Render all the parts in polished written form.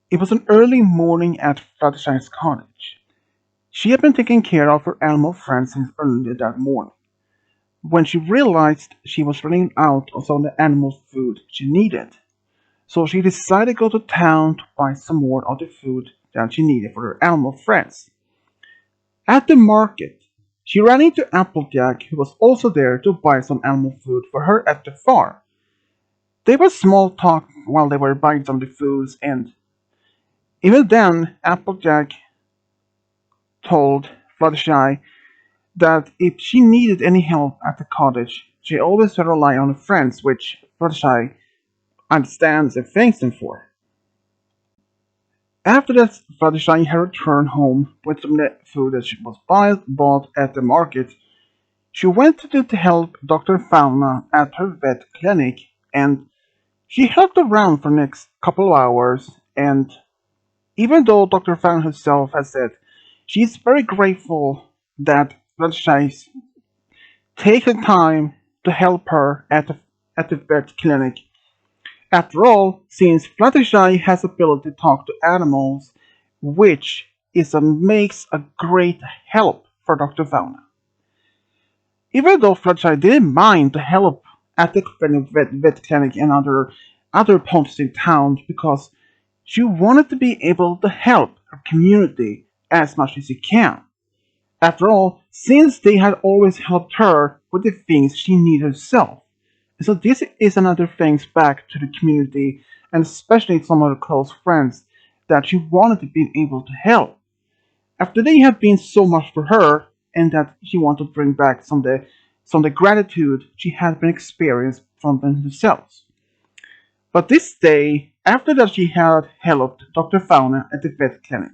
It was an early morning at Fluttershy's cottage. She had been taking care of her animal friends since early that morning, when she realized she was running out of some of the animal food she needed. So she decided to go to town to buy some more of the food that she needed for her animal friends. At the market, she ran into Applejack, who was also there to buy some animal food for her at the farm. They were small talk while they were buying some of the foods, and even then, Applejack told Fluttershy that if she needed any help at the cottage, she always had to rely on her friends, which Fluttershy understands and thanks them for. After that, Fluttershy had returned home with some of the food that she was bought at the market. She went to help Dr. Fauna at her vet clinic, and she helped around for the next couple of hours. And even though Dr. Fauna herself has said she's very grateful that Fluttershy's taken time to help her at the vet clinic. After all, since Fluttershy has the ability to talk to animals, which makes a great help for Dr. Fauna. Even though Fluttershy didn't mind to help at the vet clinic and other points in town because she wanted to be able to help her community as much as she can. After all, since they had always helped her with the things she needed herself. So this is another thanks back to the community and especially some of her close friends that she wanted to be able to help. After they have been so much for her and that she wanted to bring back some of the gratitude she had been experienced from them themselves. But this day, after that she had helped Dr. Fauna at the vet clinic,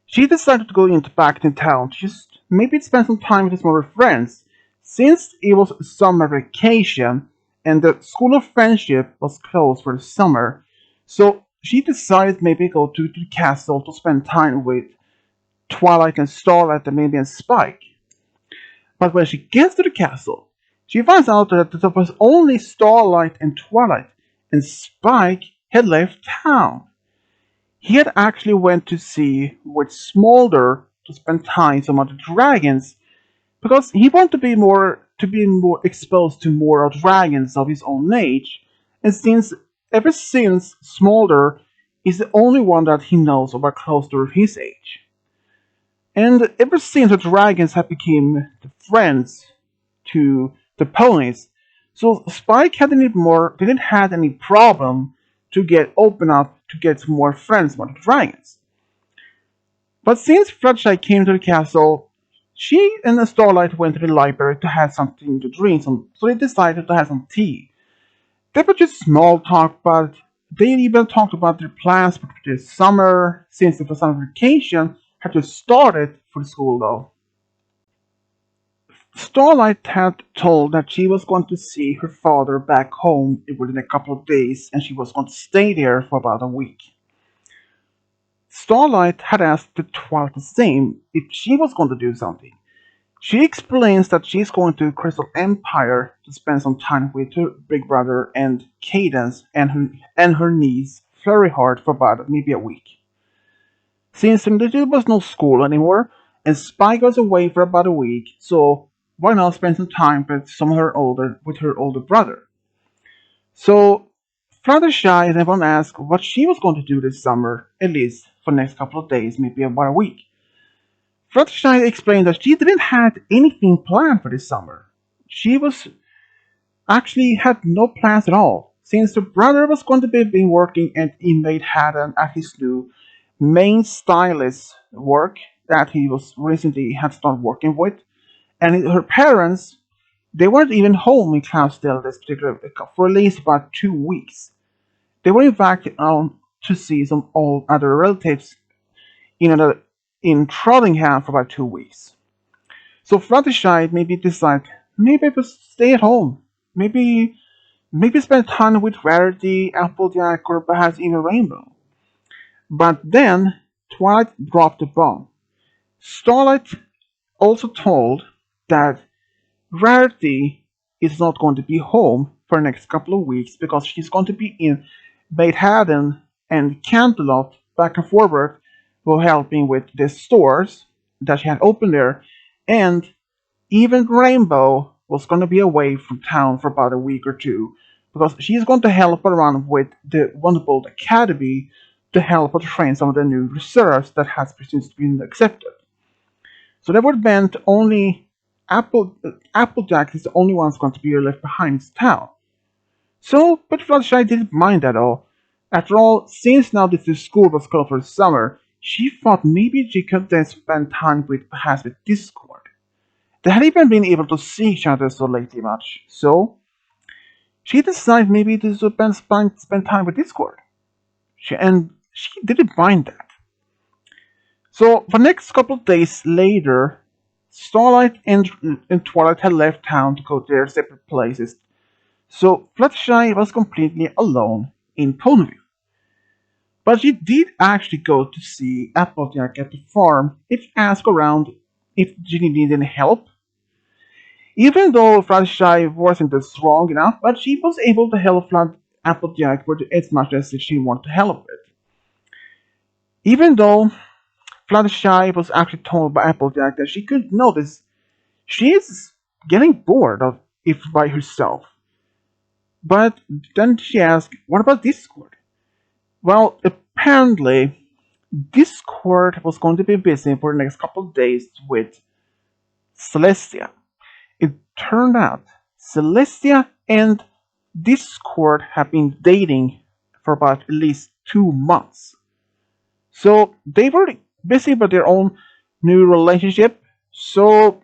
she decided to go back into town to just maybe spend some time with some of her friends, since it was summer vacation and the School of Friendship was closed for the summer. So she decided maybe go to the castle to spend time with Twilight and Starlight and maybe and Spike. But when she gets to the castle, she finds out that there was only Starlight and Twilight, and Spike had left town. He had actually went to see with Smolder to spend time with some other dragons because he wanted to be more exposed to more dragons of his own age, and since ever since Smolder is the only one that he knows about close to his age. And ever since the dragons have become the friends to the ponies, so Spike didn't have any problem to get open up to get more friends with the dragons. But since Fluttershy came to the castle, she and the Starlight went to the library to have something to drink, so they decided to have some tea. They were just small talk, but they even talked about their plans for this summer, since the summer vacation had just started for the school though. Starlight had told that she was going to see her father back home within a couple of days, and she was going to stay there for about a week. Starlight had asked the Twilight the same if she was going to do something. She explains that she's going to Crystal Empire to spend some time with her big brother and Cadence and her niece Flurryheart for about maybe a week. Since there was no school anymore and Spike was away for about a week, so why not spend some time with her older brother? So Fluttershy and everyone asked what she was going to do this summer, at least for the next couple of days, maybe about a week. Fluttershy explained that she didn't have anything planned for this summer. She was actually had no plans at all, since her brother was going to be working in Manhattan at his new main stylist work that he was recently had started working with, and her parents they weren't even home in Cloudsdale this particular for at least about 2 weeks. They were in fact to see some old other relatives in another in Trottingham for about 2 weeks. So Fluttershy maybe decide maybe just stay at home. Maybe spend time with Rarity, Applejack, or perhaps even Rainbow. But then Twilight dropped the bomb. Starlight also told that Rarity is not going to be home for the next couple of weeks because she's going to be in Manhattan and Canterlot back and forward while helping with the stores that she had opened there, and even Rainbow was going to be away from town for about a week or two because she's going to help around with the Wonderbolt Academy to help her train some of the new reserves that has since been accepted. So that would meant only Applejack is the only one who's going to be left behind in town. So, but Fluttershy didn't mind at all. After all, since now that the school was closed for the summer, she thought maybe she could then spend time with perhaps with Discord. They hadn't even been able to see each other so lately much, so she decided maybe to spend time with Discord. And she didn't mind that. So for the next couple of days later, Starlight and Twilight had left town to go to their separate places. So Fluttershy was completely alone in Ponyville. But she did actually go to see Applejack at the farm and ask around if she needed any help. Even though Fluttershy wasn't strong enough, but she was able to help Applejack with as much as she wanted to help with. Even though Fluttershy was actually told by Applejack that she could notice she is getting bored of it by herself. But then she asked, what about Discord? Well, apparently, Discord was going to be busy for the next couple of days with Celestia. It turned out Celestia and Discord have been dating for about at least 2 months. So they were busy with their own new relationship. So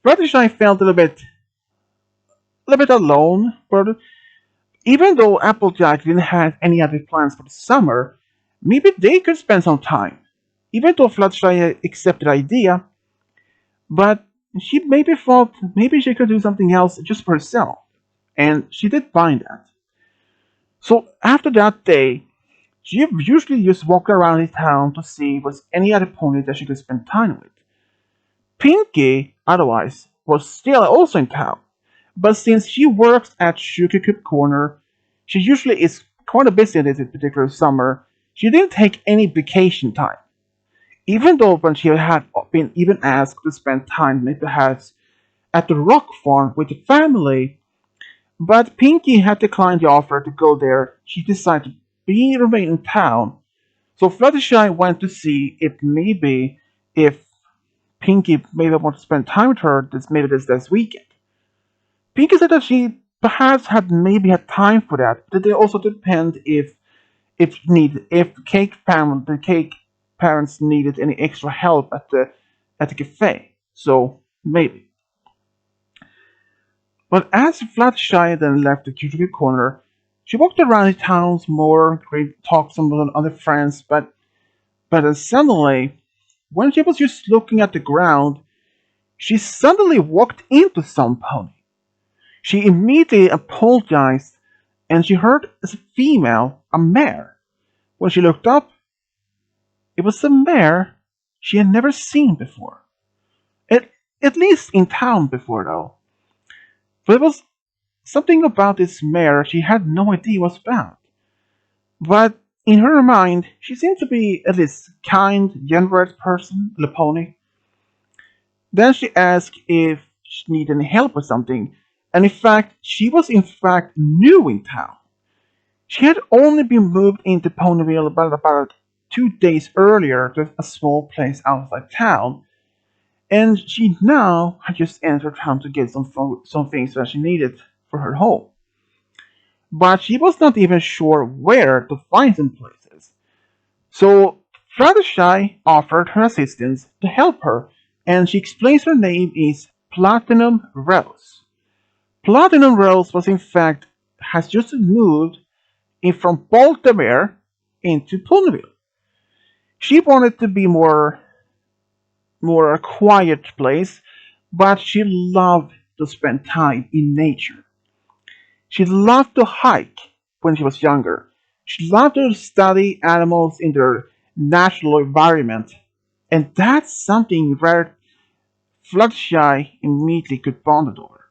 Fluttershy felt a little bit alone. But even though Applejack didn't have any other plans for the summer, maybe they could spend some time. Even though Fluttershy accepted the idea, but she maybe thought maybe she could do something else just for herself. And she did find that. So after that day, she usually just walked around in town to see if there was any other pony that she could spend time with. Pinky, otherwise, was still also in town, but since she works at Sugar Cube Corner, she usually is quite busy this particular summer. She didn't take any vacation time, even though when she had been even asked to spend time maybe perhaps at the rock farm with the family. But Pinky had declined the offer to go there. She decided to remain in town. So Fluttershy went to see if Pinky maybe wanted to spend time with her this weekend. Pinky said that she perhaps had time for that, but it also depend if the cake parents needed any extra help at the cafe. So maybe. But as Fluttershy then left the cubicle corner, she walked around the towns more, talked to some of her other friends, but then suddenly, when she was just looking at the ground, she suddenly walked into some pony. She immediately apologized, and she heard as a female, a mare. When she looked up, it was a mare she had never seen before. At least in town before, though. But it was something about this mare she had no idea was about. But in her mind, she seemed to be at least kind, generous person, the pony. Then she asked if she needed any help with something, and in fact, she was in fact new in town. She had only been moved into Ponyville about 2 days earlier to a small place outside town, and she now had just entered town to get some things that she needed for her home. But she was not even sure where to find some places. So Fluttershy offered her assistance to help her, and she explains her name is Platinum Rose. Platinum Rose was in fact has just moved in from Baltimore into Ponyville. She wanted to be more a quiet place, but she loved to spend time in nature. She loved to hike when she was younger. She loved to study animals in their natural environment, and that's something where Fluttershy immediately could bond over.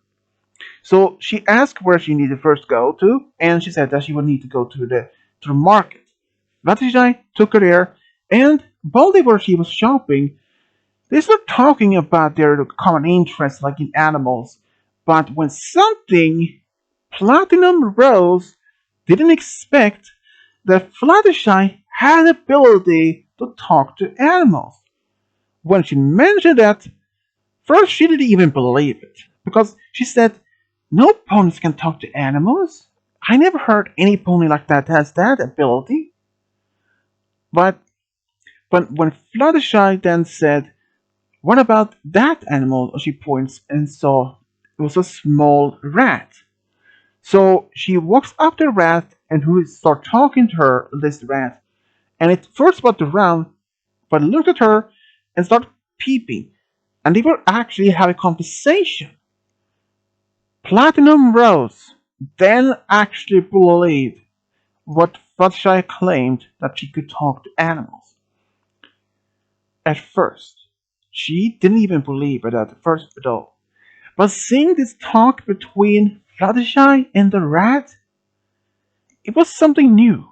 So she asked where she needed to first go to, and she said that she would need to go to the market. Fluttershy took her there, and while they were she was shopping, they started talking about their common interests like in animals. But when something Platinum Rose didn't expect that Fluttershy had the ability to talk to animals. When she mentioned that, first she didn't even believe it, because she said, no ponies can talk to animals. I never heard any pony like that has that ability. But when Fluttershy then said, what about that animal? She points and saw it was a small rat. So she walks up to the rat and who start talking to her, this rat. And it first walked around, but looked at her and started peeping. And they were actually having a conversation. Platinum Rose then actually believed what Fluttershy claimed that she could talk to animals. At first, she didn't even believe it at first at all. But seeing this talk between Fluttershy and the rat, it was something new.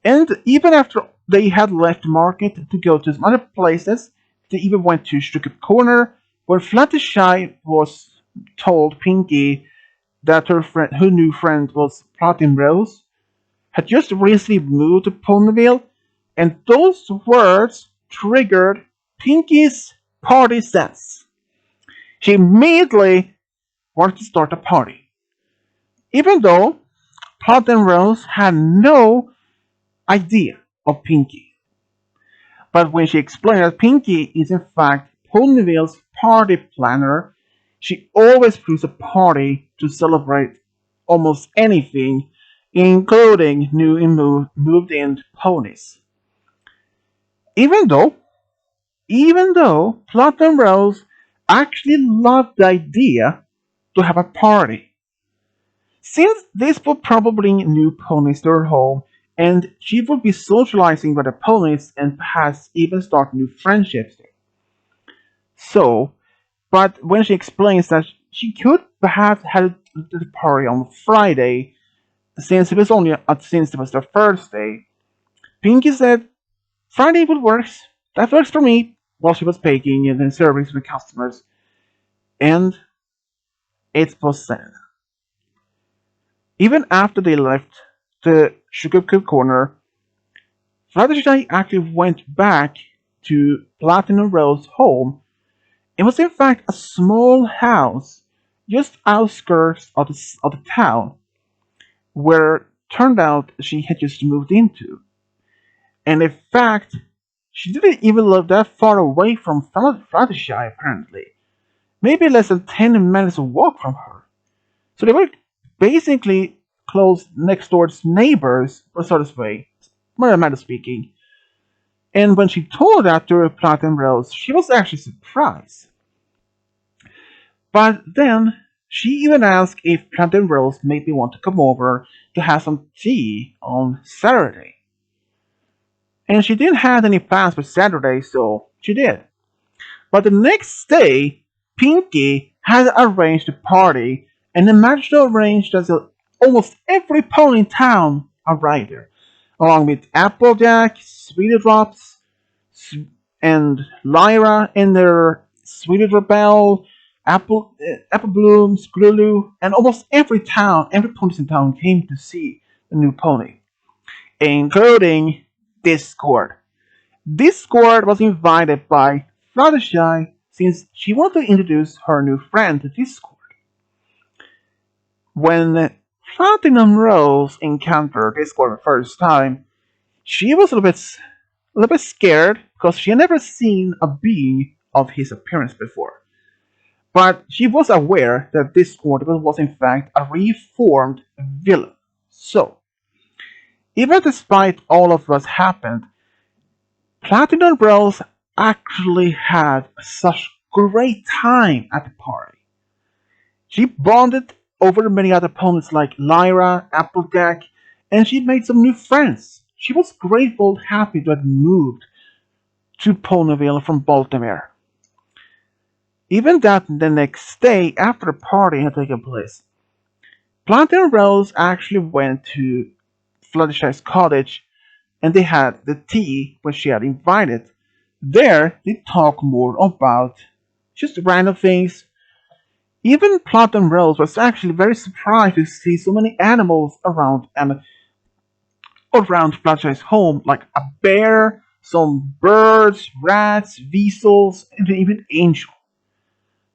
And even after they had left the market to go to some other places, they even went to Sugar Corner, where Fluttershy was told Pinky that her new friend was Platinum Rose, had just recently moved to Ponyville, and those words triggered Pinky's party sense. She immediately wanted to start a party, even though Platinum Rose had no idea of Pinky. But when she explained that Pinky is in fact Ponyville's party planner, she always throws a party to celebrate almost anything, including new and moved in ponies. Even though, even though Platinum Rose actually loved the idea to have a party. Since this would probably bring new ponies to her home, and she would be socializing with the ponies and perhaps even start new friendships there. So, but when she explains that she could perhaps have the party on Friday, since it was the first day, Pinky said Friday would work. That works for me. While she was baking and then serving to the customers, and it was then. Even after they left the Sugar Cube Corner, Fluttershy actually went back to Platinum Rose's home. It was in fact a small house just outskirts of the town where turned out she had just moved into. And in fact, she didn't even live that far away from Fluttershy apparently. Maybe less than 10 minutes walk from her. So they were basically close next door's neighbors, or so to speak, more matter speaking. And when she told that to Platinum Rose, she was actually surprised. But then she even asked if Platinum Rose maybe want to come over to have some tea on Saturday. And she didn't have any plans for Saturday, so she did. But the next day, Pinky had arranged a party, and they managed to arrange that almost every pony in town arrived there, along with Applejack, Sweetie Drops, and Lyra and their Sweetie Rebel, Apple Bloom, Skrulu, and almost every pony in town came to see the new pony, including Discord. Discord was invited by Fluttershy since she wanted to introduce her new friend to Discord. When Platinum Rose encountered Discord the first time, she was a little bit scared because she had never seen a being of his appearance before. But she was aware that Discord was in fact a reformed villain. So, even despite all of what happened, Platinum Rose actually had such great time at the party. She bonded over many other opponents like Lyra, Applejack, and she made some new friends. She was grateful and happy to have moved to Ponyville from Baltimore. Even that the next day after the party had taken place, Platinum Rose actually went to Fluttershy's cottage and they had the tea which she had invited. There, they talked more about just random things. Even Platinum Rose was actually very surprised to see so many animals around and around Fluttershy's home, like a bear, some birds, rats, weasels, and even angels.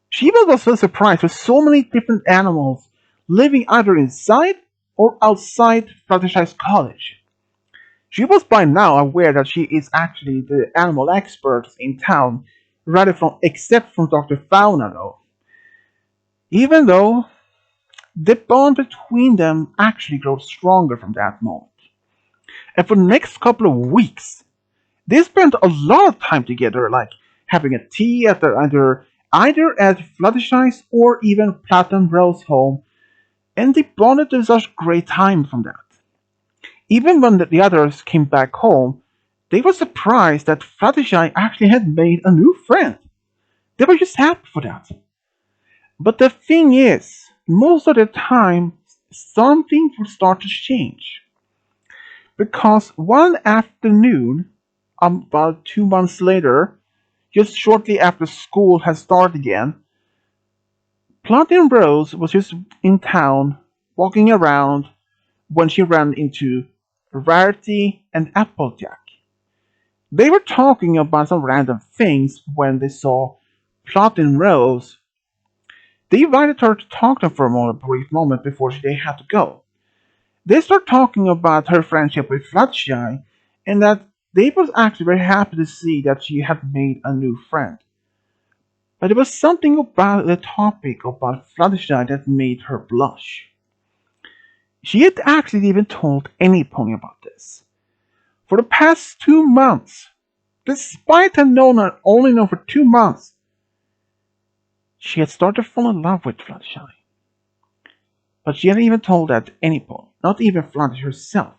She was so surprised with so many different animals living either inside or outside Fluttershy's cottage. She was by now aware that she is actually the animal expert in town, rather from except from Dr. Fauna though. Even though the bond between them actually grows stronger from that moment. And for the next couple of weeks, they spent a lot of time together, like having a tea at either at Fluttershy's or even Platinum Rose home, and they bonded to such great time from that. Even when the others came back home, they were surprised that Fluttershy actually had made a new friend. They were just happy for that. But the thing is, most of the time, something would start to change. Because one afternoon, about 2 months later, just shortly after school had started again, Platinum Rose was just in town, walking around, when she ran into Rarity and Applejack. They were talking about some random things when they saw Platinum Rose. They invited her to talk to them for a brief moment before they had to go. They started talking about her friendship with Fluttershy and that they was actually very happy to see that she had made a new friend. But there was something about the topic about Fluttershy that made her blush. She had actually even told any pony about this. For the past 2 months, despite having known her only known for 2 months, she had started to fall in love with Fluttershy. But she hadn't even told that to any pony, not even Fluttershy herself.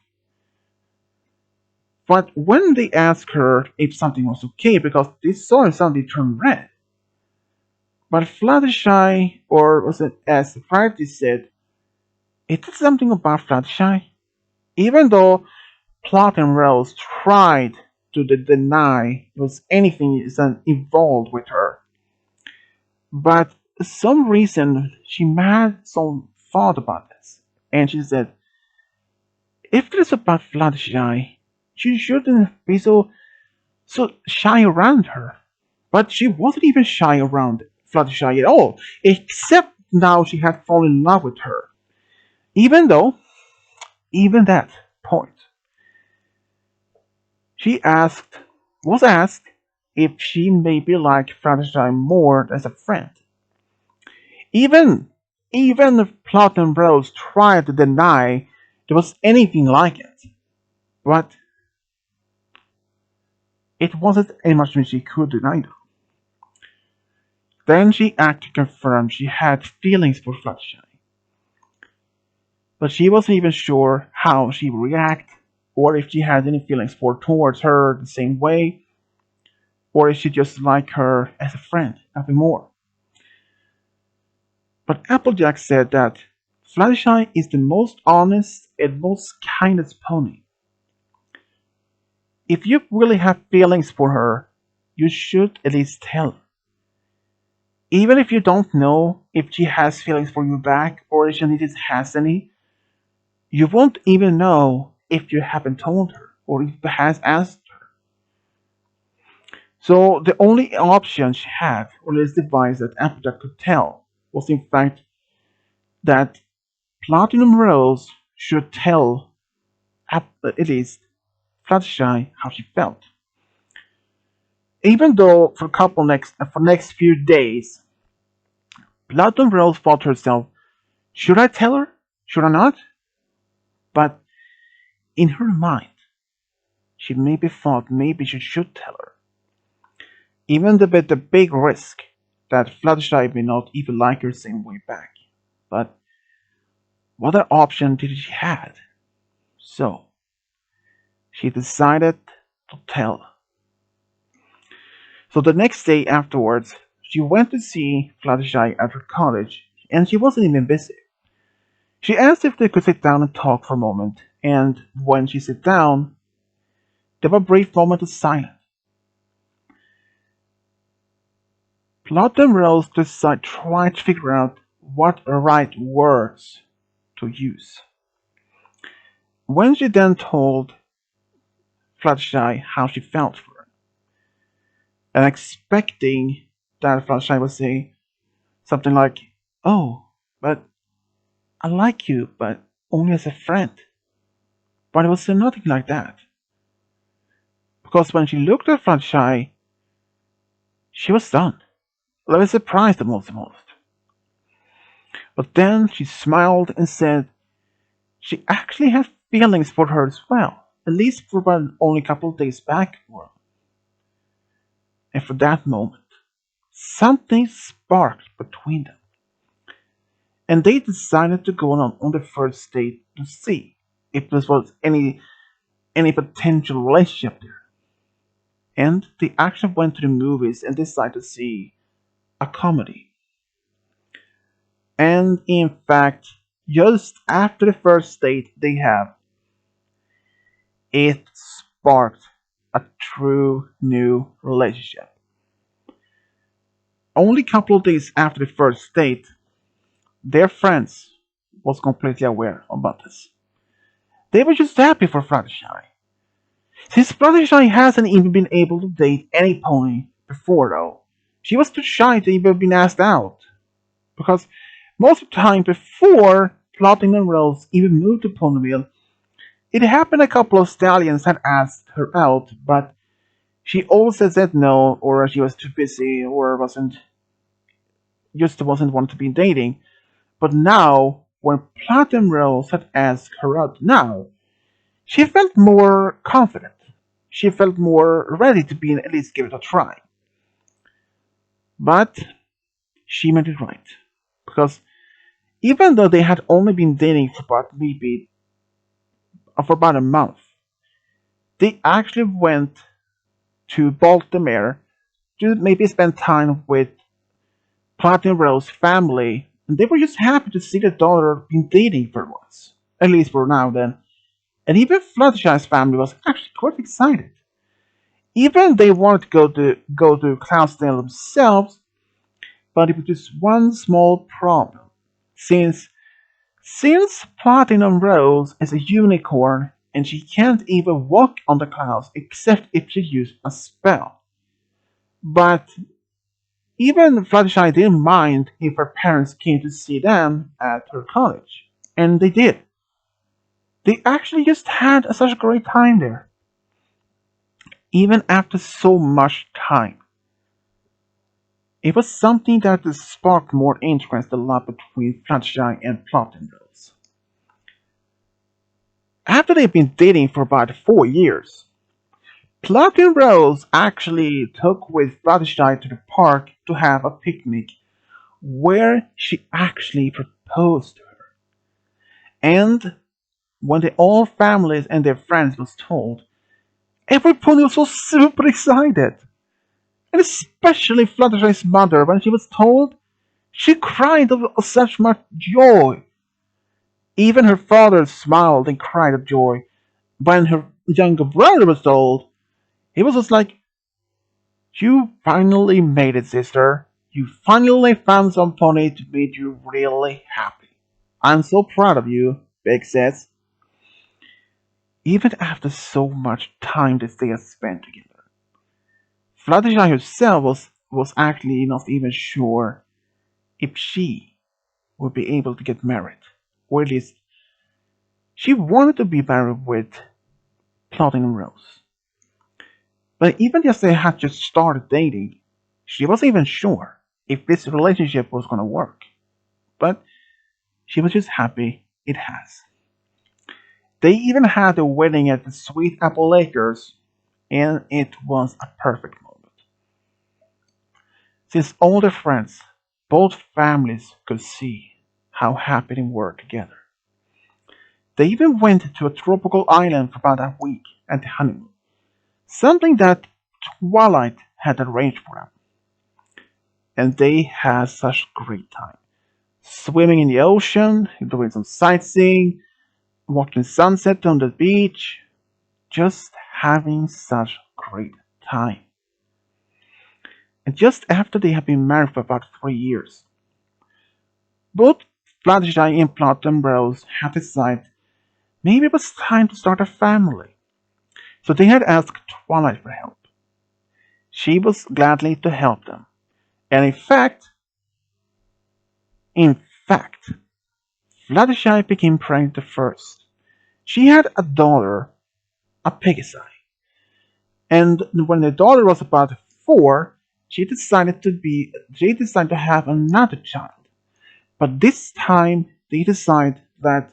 But when they asked her if something was okay because they saw her suddenly turn red, but Fluttershy, or was it as Rarity said, it is something about Fluttershy. Even though Platinum Rose tried to deny there was anything involved with her, but for some reason she had some thought about this, and she said, if it is about Fluttershy, she shouldn't be so shy around her. But she wasn't even shy around Fluttershy at all, except now she had fallen in love with her. Even though, even that point, she was asked if she maybe liked Fluttershy more as a friend. Even, even if Platinum Rose tried to deny there was anything like it, but it wasn't any much she could deny them. Then she acted confirmed she had feelings for Fluttershy, but she wasn't even sure how she would react, or if she had any feelings towards her the same way, or if she just liked her as a friend, nothing more. But Applejack said that Fluttershy is the most honest and most kindest pony. If you really have feelings for her, you should at least tell her. Even if you don't know if she has feelings for you back or if she has any, you won't even know if you haven't told her or if you has asked her. So the only option she had, or this device that Applejack could tell, was in fact that Platinum Rose should tell at least Fluttershy how she felt. Even though for next few days, Platinum Rose thought to herself, should I tell her? Should I not? But in her mind, she maybe thought maybe she should tell her. Even with the big risk that Fluttershy may not even like her same way back. But what other option did she have? So, she decided to tell. So the next day afterwards, she went to see Fluttershy at her cottage, and she wasn't even busy. She asked if they could sit down and talk for a moment, and when she sat down, there was a brief moment of silence. Platinum Rose decided tried to figure out what right words to use. When she then told Fluttershy how she felt for her, and expecting that Fluttershy would say something like, "Oh, but I like you, but only as a friend." But it was nothing like that. Because when she looked at Fluttershy, she was stunned. I was surprised the most. But then she smiled and said she actually had feelings for her as well, at least for about only a couple of days back. And for that moment, something sparked between them, and they decided to go on the first date to see if there was any potential relationship there. And they actually went to the movies and decided to see a comedy. And in fact, just after the first date they have, it sparked a true new relationship. Only a couple of days after the first date, their friends was completely aware about this. They were just happy for Fluttershy. Since Fluttershy hasn't even been able to date any pony before though, she was too shy to even be asked out. Because most of the time before Platinum Rose even moved to Ponyville, it happened a couple of stallions had asked her out, but she always said no, or she was too busy, or wasn't want to be dating. But now, when Platinum Rose had asked her out now, she felt more confident. She felt more ready to be at least give it a try. But she made it right. Because even though they had only been dating for about a month, they actually went to Baltimore to maybe spend time with Platinum Rose's family, and they were just happy to see their daughter been dating for once, at least for now then. And even Fluttershy's family was actually quite excited. Even they wanted to go to Cloudsdale themselves, but it was just one small problem. Since since Platinum Rose is a unicorn and she can't even walk on the clouds except if she uses a spell. But even Fluttershy didn't mind if her parents came to see them at her college. And they did. They actually just had such a great time there. Even after so much time. It was something that sparked more interest a lot between Fluttershy and Platinum Rose. After they've been dating for about 4 years, Platinum Rose actually took with Fluttershy to the park to have a picnic where she actually proposed to her. And when the all families and their friends was told, everybody was so super excited. And especially Fluttershy's mother, when she was told, she cried of such much joy. Even her father smiled and cried of joy. When her younger brother was told, he was just like, "You finally made it, sister. You finally found some pony to make you really happy. I'm so proud of you," Big says. Even after so much time that they had spent together, Fluttershy herself was actually not even sure if she would be able to get married. Or at least, she wanted to be married with Platinum Rose. But even as they had just started dating, she wasn't even sure if this relationship was going to work. But she was just happy it has. They even had a wedding at the Sweet Apple Lakers, and it was a perfect moment. Since all their friends, both families could see how happy they were together. They even went to a tropical island for about a week at the honeymoon, something that Twilight had arranged for them. And they had such a great time. Swimming in the ocean, doing some sightseeing, watching sunset on the beach, just having such a great time. And just after they had been married for about 3 years, both Fluttershy and Platinum Rose had decided maybe it was time to start a family. So they had asked Twilight for help. She was gladly to help them. And in fact, Fluttershy became pregnant first. She had a daughter, a piggy. And when the daughter was about 4, she decided to have another child. But this time they decided that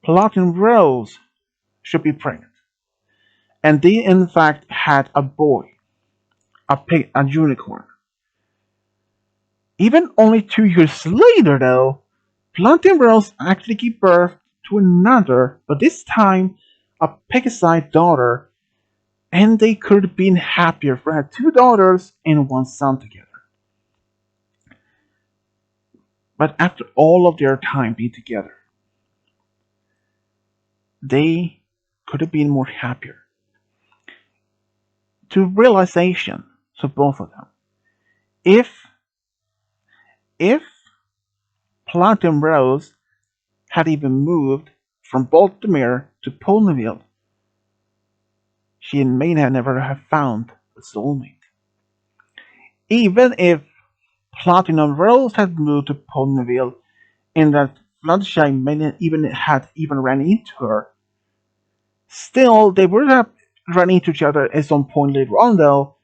Platinum Rose should be pregnant. And they in fact had a boy, a unicorn. Even only 2 years later though, Platinum Rose actually gave birth to another, but this time a piggy daughter, and they could have been happier for had 2 daughters and 1 son together. But after all of their time being together, they could have been more happier. To realization to both of them. If if Platinum Rose had even moved from Baltimore to Ponyville, she may have never have found a soulmate. Even if Platinum Rose had moved to Ponyville and that Fluttershy may not even ran into her, still they would have run into each other at some point later on though,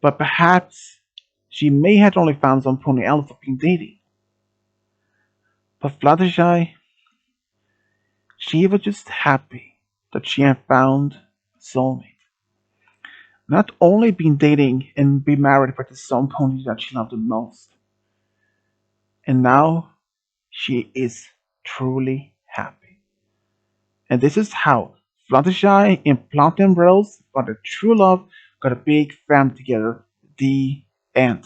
but perhaps she may have only found someone else to be dating. But Fluttershy, she was just happy that she had found a soulmate. Not only been dating and be married for the someone that she loved the most, and now she is truly happy. And this is how Fluttershy and Platinum Rose found a true love, got a big family together. The end.